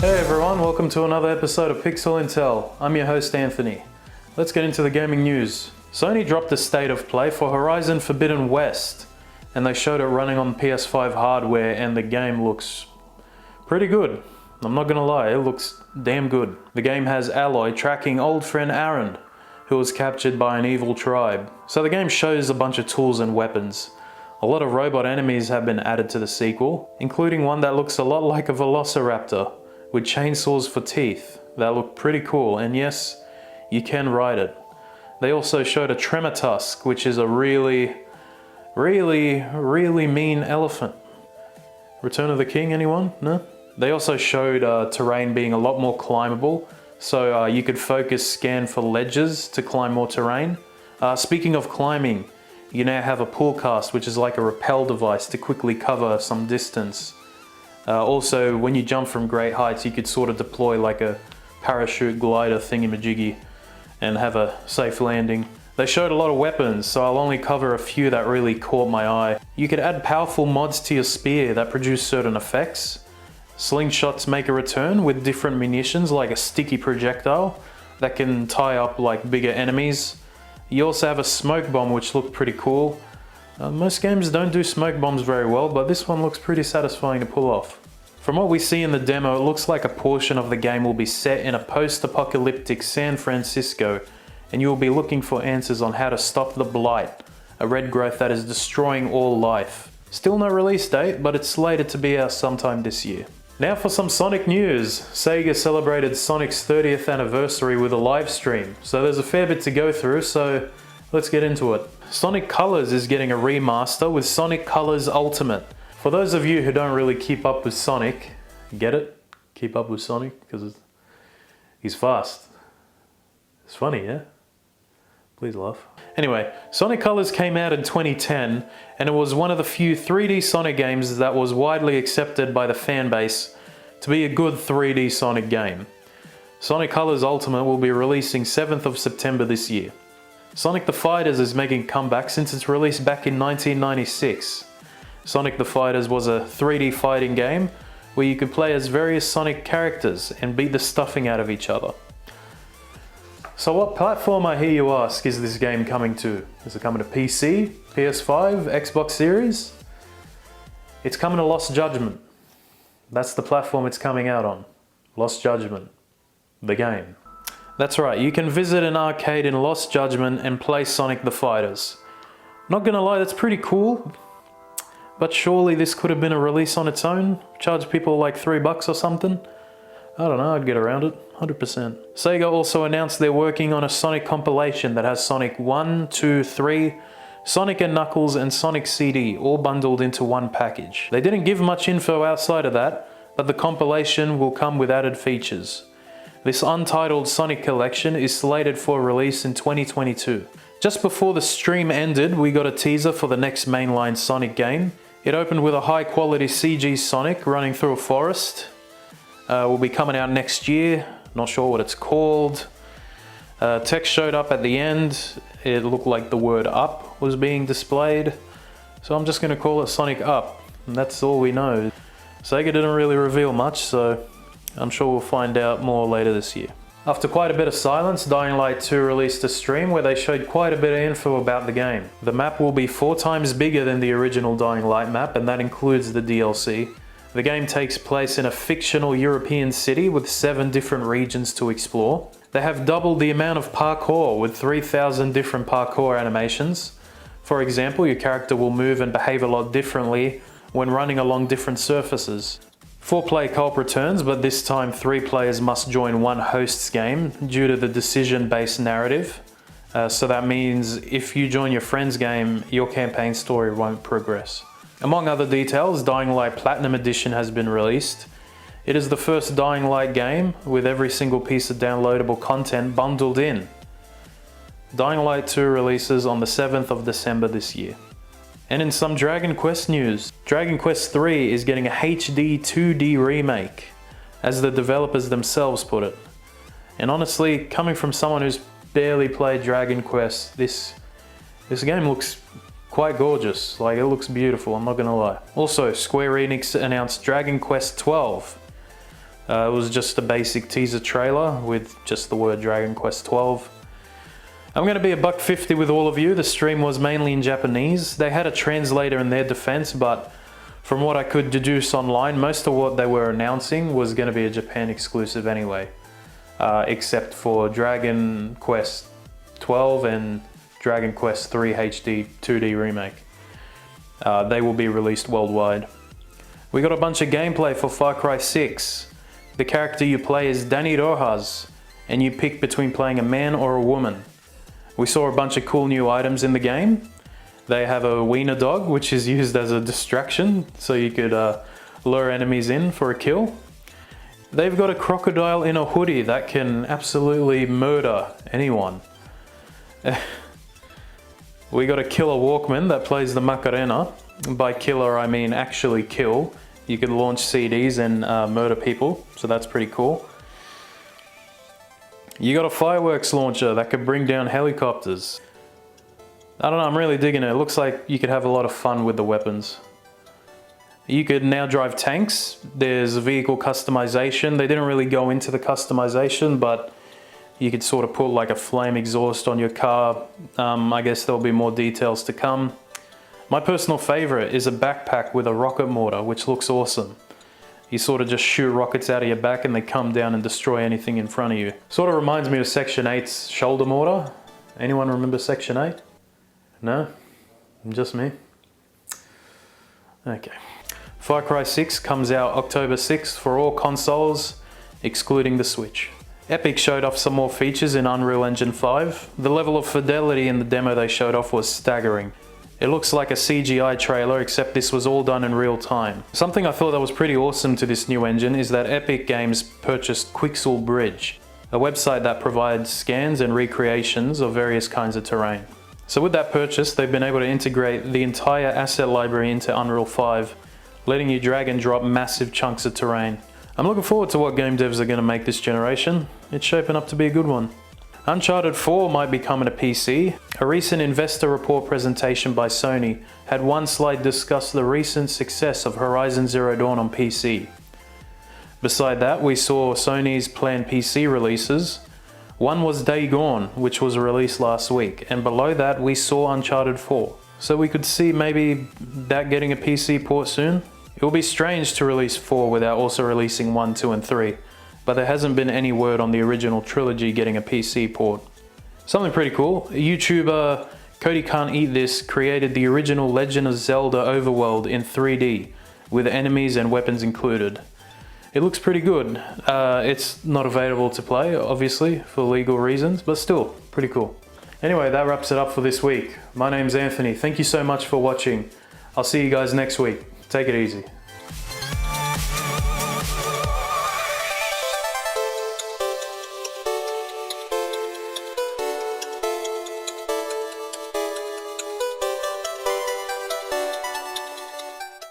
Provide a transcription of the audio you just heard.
Hey everyone, welcome to another episode of Pixel Intel. I'm your host Anthony. Let's get into the gaming news. Sony dropped a state of play for Horizon Forbidden West, and they showed it running on PS5 hardware, and the game looks pretty good. I'm not gonna lie, it looks damn good. The game has Aloy tracking old friend Aaron, who was captured by an evil tribe. So the game shows a bunch of tools and weapons. A lot of robot enemies have been added to the sequel, including one that looks a lot like a velociraptor, with chainsaws for teeth. That look pretty cool, and yes, you can ride it. They also showed a tremor tusk, which is a really mean elephant. Return of the King, anyone? No? They also showed terrain being a lot more climbable, so you could focus scan for ledges to climb more terrain. Speaking of climbing, you now have a pull cast, which is like a rappel device to quickly cover some distance. Also, when you jump from great heights, you could sort of deploy like a parachute glider thingy-majiggy and have a safe landing. They showed a lot of weapons, so I'll only cover a few that really caught my eye. You could add powerful mods to your spear that produce certain effects. Slingshots make a return with different munitions, like a sticky projectile that can tie up like bigger enemies. You also have a smoke bomb, which looked pretty cool. Most games don't do smoke bombs very well, but this one looks pretty satisfying to pull off. From what we see in the demo, it looks like a portion of the game will be set in a post-apocalyptic San Francisco, and you will be looking for answers on how to stop the Blight, a red growth that is destroying all life. Still no release date, but it's slated to be out sometime this year. Now for some Sonic news. Sega celebrated Sonic's 30th anniversary with a live stream, so there's a fair bit to go through, so let's get into it. Sonic Colors is getting a remaster with Sonic Colors Ultimate. For those of you who don't really keep up with Sonic, get it? Keep up with Sonic? Because he's fast. It's funny, yeah? Please laugh. Anyway, Sonic Colors came out in 2010, and it was one of the few 3D Sonic games that was widely accepted by the fan base to be a good 3D Sonic game. Sonic Colors Ultimate will be releasing 7th of September this year. Sonic the Fighters is making a comeback since its release back in 1996. Sonic the Fighters was a 3D fighting game where you could play as various Sonic characters and beat the stuffing out of each other. So what platform, I hear you ask, is this game coming to? Is it coming to PC, PS5, Xbox Series? It's coming to Lost Judgment. That's the platform it's coming out on. Lost Judgment. The game. That's right, you can visit an arcade in Lost Judgment and play Sonic the Fighters. Not gonna lie, that's pretty cool. But surely this could have been a release on its own? Charge people like $3 or something? I don't know, I'd get around it, 100%. Sega also announced they're working on a Sonic compilation that has Sonic 1, 2, 3, Sonic and Knuckles and Sonic CD all bundled into one package. They didn't give much info outside of that, but the compilation will come with added features. This untitled Sonic collection is slated for release in 2022. Just before the stream ended, we got a teaser for the next mainline Sonic game. It opened with a high quality CG Sonic running through a forest. Will be coming out next year, not sure what it's called. Text showed up at the end, it looked like the word up was being displayed. So I'm just going to call it Sonic Up, and that's all we know. Sega didn't really reveal much, so I'm sure we'll find out more later this year. After quite a bit of silence, Dying Light 2 released a stream where they showed quite a bit of info about the game. The map will be 4 times bigger than the original Dying Light map, and that includes the DLC. The game takes place in a fictional European city with 7 different regions to explore. They have doubled the amount of parkour with 3,000 different parkour animations. For example, your character will move and behave a lot differently when running along different surfaces. 4-player co-op returns, but this time 3 players must join one host's game due to the decision-based narrative. So that means if you join your friend's game, your campaign story won't progress. Among other details, Dying Light Platinum Edition has been released. It is the first Dying Light game with every single piece of downloadable content bundled in. Dying Light 2 releases on the 7th of December this year. And in some Dragon Quest news, Dragon Quest III is getting a HD 2D remake, as the developers themselves put it. And honestly, coming from someone who's barely played Dragon Quest, this game looks quite gorgeous. Like, it looks beautiful, I'm not gonna lie. Also, Square Enix announced Dragon Quest XII. It was just a basic teaser trailer with just the word Dragon Quest 12. I'm going to be $1.50 with all of you. The stream was mainly in Japanese. They had a translator in their defense, but from what I could deduce online, most of what they were announcing was going to be a Japan exclusive anyway, except for Dragon Quest 12 and Dragon Quest 3 HD 2D remake. They will be released worldwide. We got a bunch of gameplay for Far Cry 6. The character you play is Dani Rojas, and you pick between playing a man or a woman. We saw a bunch of cool new items in the game. They have a wiener dog, which is used as a distraction, so you could lure enemies in for a kill. They've got a crocodile in a hoodie that can absolutely murder anyone. We got a killer Walkman that plays the Macarena. By killer I mean actually kill. You can launch CDs and murder people, so that's pretty cool. You got a fireworks launcher that could bring down helicopters. I don't know, I'm really digging it. It looks like you could have a lot of fun with the weapons. You could now drive tanks. There's vehicle customization. They didn't really go into the customization, but you could sort of put like a flame exhaust on your car. I guess there'll be more details to come. My personal favorite is a backpack with a rocket mortar, which looks awesome. You sort of just shoot rockets out of your back and they come down and destroy anything in front of you. Sort of reminds me of Section 8's shoulder mortar. Anyone remember Section 8? No? Just me? Okay. Far Cry 6 comes out October 6th for all consoles, excluding the Switch. Epic showed off some more features in Unreal Engine 5. The level of fidelity in the demo they showed off was staggering. It looks like a CGI trailer, except this was all done in real time. Something I thought that was pretty awesome to this new engine is that Epic Games purchased Quixel Bridge, a website that provides scans and recreations of various kinds of terrain. So with that purchase, they've been able to integrate the entire asset library into Unreal 5, letting you drag and drop massive chunks of terrain. I'm looking forward to what game devs are going to make this generation. It's shaping up to be a good one. Uncharted 4 might be coming to PC. A recent investor report presentation by Sony had one slide discuss the recent success of Horizon Zero Dawn on PC. Beside that, we saw Sony's planned PC releases. One was Day Gone, which was released last week, and below that we saw Uncharted 4. So we could see maybe that getting a PC port soon. It will be strange to release 4 without also releasing 1, 2 and 3. But there hasn't been any word on the original trilogy getting a PC port. Something pretty cool, YouTuber Cody Can't Eat This created the original Legend of Zelda overworld in 3D, with enemies and weapons included. It looks pretty good. It's not available to play, obviously, for legal reasons, but still, pretty cool. Anyway, that wraps it up for this week. My name's Anthony, thank you so much for watching. I'll see you guys next week. Take it easy.